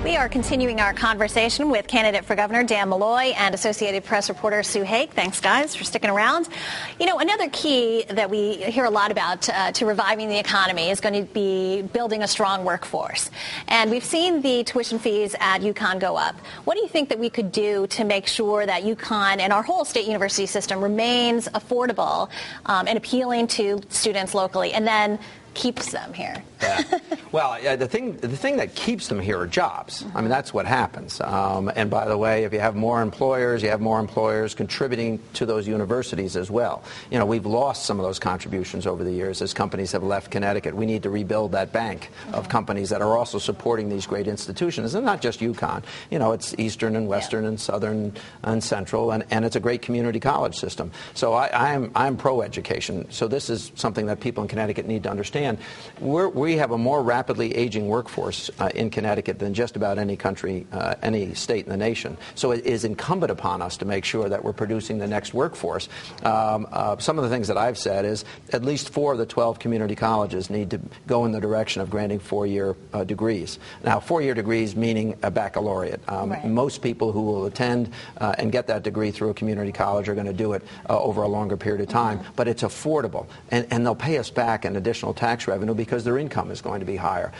We are continuing our conversation with candidate for governor Dan Malloy and Associated Press reporter Sue Haig. Thanks, guys, for sticking around. You know, another key that we hear a lot about to reviving the economy is going to be building a strong workforce. And we've seen the tuition fees at UConn go up. What do you think that we could do to make sure that UConn and our whole state university system remains affordable and appealing to students locally, and then keeps them here? Yeah. Well, the thing that keeps them here are jobs. I mean, that's what happens. And by the way, if you have more employers, you have more employers contributing to those universities as well. You know, we've lost some of those contributions over the years as companies have left Connecticut. We need to rebuild that bank of companies that are also supporting these great institutions. And not just UConn. You know, it's Eastern and Western and Southern and Central, and it's a great community college system. So I'm pro-education. So this is something that people in Connecticut need to understand. We have a more rapidly aging workforce in Connecticut than just about any country, any state in the nation. So it is incumbent upon us to make sure that we're producing the next workforce. Some of the things that I've said is at least 4 of the 12 community colleges need to go in the direction of granting 4-year degrees. Now, 4-year degrees meaning a baccalaureate. Right. Most people who will attend and get that degree through a community college are going to do it over a longer period of time. But it's affordable, and they'll pay us back an additional tax revenue because their income is going to be higher.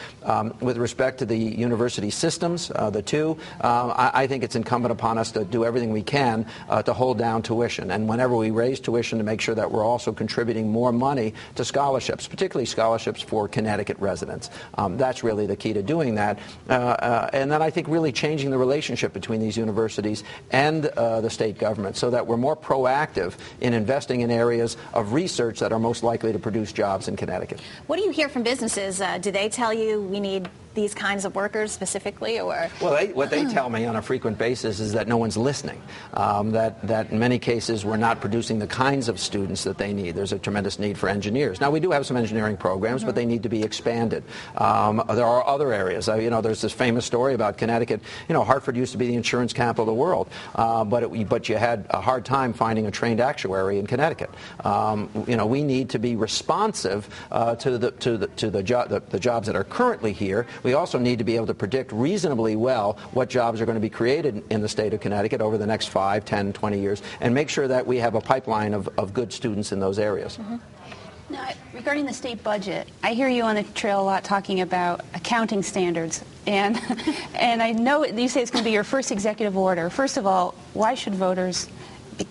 With respect to the university systems, the two, I think it's incumbent upon us to do everything we can to hold down tuition. And whenever we raise tuition, to make sure that we're also contributing more money to scholarships, particularly scholarships for Connecticut residents. That's really the key to doing that. And then I think really changing the relationship between these universities and the state government so that we're more proactive in investing in areas of research that are most likely to produce jobs in Connecticut. What do you hear from businesses? Do they tell you we need these kinds of workers specifically, or? Well, what they tell me on a frequent basis is that no one's listening, that in many cases we're not producing the kinds of students that they need. There's a tremendous need for engineers. Now, we do have some engineering programs, but they need to be expanded. There are other areas. You know, there's this famous story about Connecticut. You know, Hartford used to be the insurance capital of the world, but you had a hard time finding a trained actuary in Connecticut. You know, we need to be responsive to the jobs that are currently here. We also need to be able to predict reasonably well what jobs are going to be created in the state of Connecticut over the next 5, 10, 20 years, and make sure that we have a pipeline of good students in those areas. Now, regarding the state budget, I hear you on the trail a lot talking about accounting standards, and I know you say it's going to be your first executive order. First of all, why should voters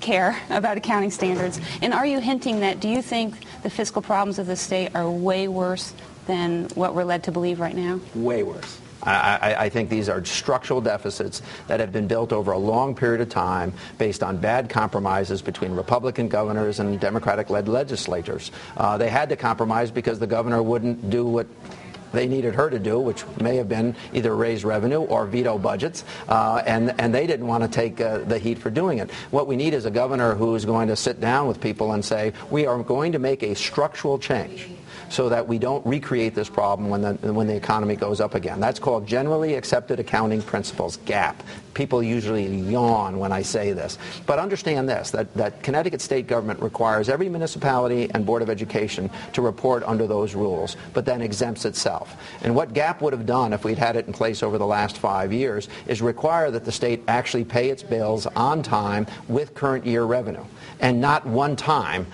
care about accounting standards? And are you hinting that, do you think the fiscal problems of the state are way worse than what we're led to believe right now? Way worse. I think these are structural deficits that have been built over a long period of time based on bad compromises between Republican governors and Democratic-led legislators. They had to compromise because the governor wouldn't do what they needed her to do, which may have been either raise revenue or veto budgets, and they didn't want to take the heat for doing it. What we need is a governor who is going to sit down with people and say, we are going to make a structural change so that we don't recreate this problem when the economy goes up again. That's called Generally Accepted Accounting Principles, GAAP. People usually yawn when I say this. But understand this, that Connecticut state government requires every municipality and Board of Education to report under those rules, but then exempts itself. And what GAAP would have done if we'd had it in place over the last 5 years is require that the state actually pay its bills on time with current year revenue, and not one time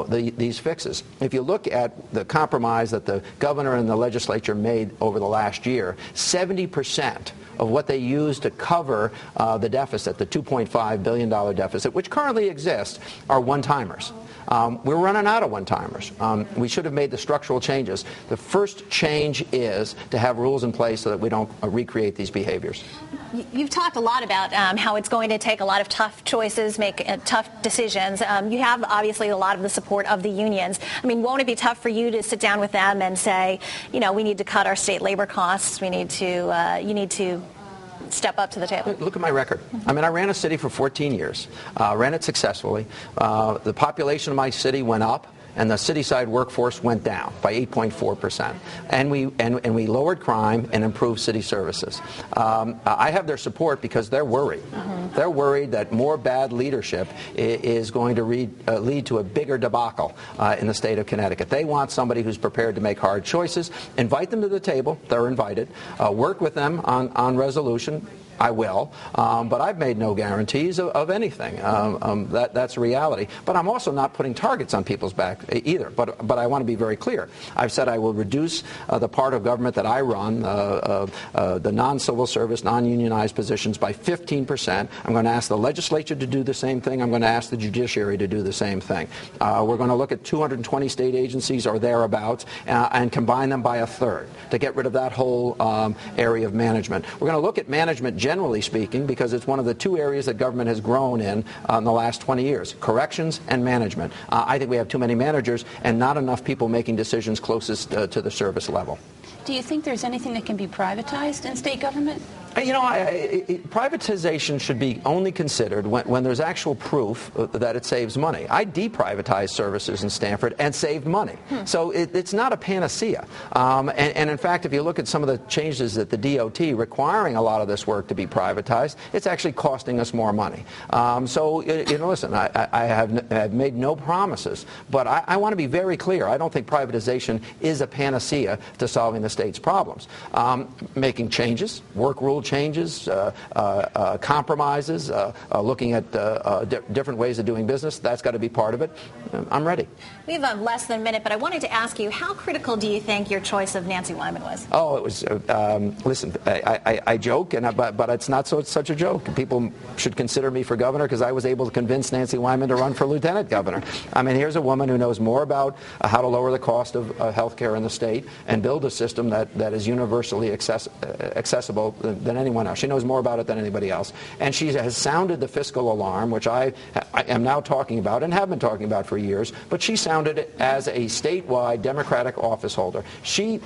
these fixes. If you look at the compromise that the governor and the legislature made over the last year, 70% of what they used to cover the deficit, the $2.5 billion deficit, which currently exists, are one-timers. We're running out of one-timers. We should have made the structural changes. The first change is to have rules in place so that we don't recreate these behaviors. You've talked a lot about how it's going to take a lot of tough choices, make tough decisions. You have obviously a lot of the support of the unions. I mean, won't it be tough for you to sit down with them and say, you know, we need to cut our state labor costs, we need to, you need to step up to the table? Look at my record. I mean, I ran a city for 14 years, ran it successfully. The population of my city went up and the city-side workforce went down by 8.4%. And we lowered crime and improved city services. I have their support because they're worried. They're worried that more bad leadership is going to lead to a bigger debacle in the state of Connecticut. They want somebody who's prepared to make hard choices. Invite them to the table. They're invited. Work with them on resolution. I will, but I've made no guarantees of anything. That's a reality. But I'm also not putting targets on people's back either. But I want to be very clear. I've said I will reduce the part of government that I run, the non-civil service, non-unionized positions, by 15%. I'm going to ask the legislature to do the same thing. I'm going to ask the judiciary to do the same thing. We're going to look at 220 state agencies or thereabouts and combine them by a third to get rid of that whole area of management. We're going to look at management generally speaking, because it's one of the two areas that government has grown in the last 20 years, corrections and management. I think we have too many managers and not enough people making decisions closest to the service level. Do you think there's anything that can be privatized in state government? Privatization should be only considered when there's actual proof that it saves money. I deprivatized services in Stamford and saved money. So it's not a panacea. And in fact, if you look at some of the changes at the DOT requiring a lot of this work to be privatized, it's actually costing us more money. Listen, I have made no promises, but I want to be very clear. I don't think privatization is a panacea to solving the state's problems. Making changes, work rule changes, compromises, looking at different ways of doing business, that's got to be part of it. I'm ready. We have less than a minute, but I wanted to ask you, how critical do you think your choice of Nancy Wyman was? Oh, it was, listen, I joke, but it's not such a joke. People should consider me for governor because I was able to convince Nancy Wyman to run for lieutenant governor. I mean, here's a woman who knows more about how to lower the cost of health care in the state and build a system that is universally accessible than anyone else. She knows more about it than anybody else. And she has sounded the fiscal alarm, which I am now talking about and have been talking about for years, but she sounded it as a statewide Democratic office holder. She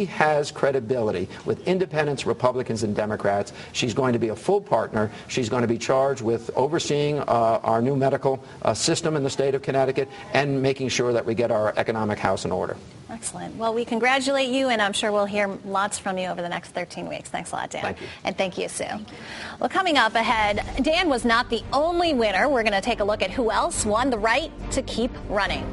has credibility with independents, Republicans, and Democrats. She's going to be a full partner. She's going to be charged with overseeing our new medical system in the state of Connecticut and making sure that we get our economic house in order. Excellent. Well, we congratulate you, and I'm sure we'll hear lots from you over the next 13 weeks. Thanks a lot, Dan. Thank you. And thank you, Sue. Well, coming up ahead, Dan was not the only winner. We're going to take a look at who else won the right to keep running.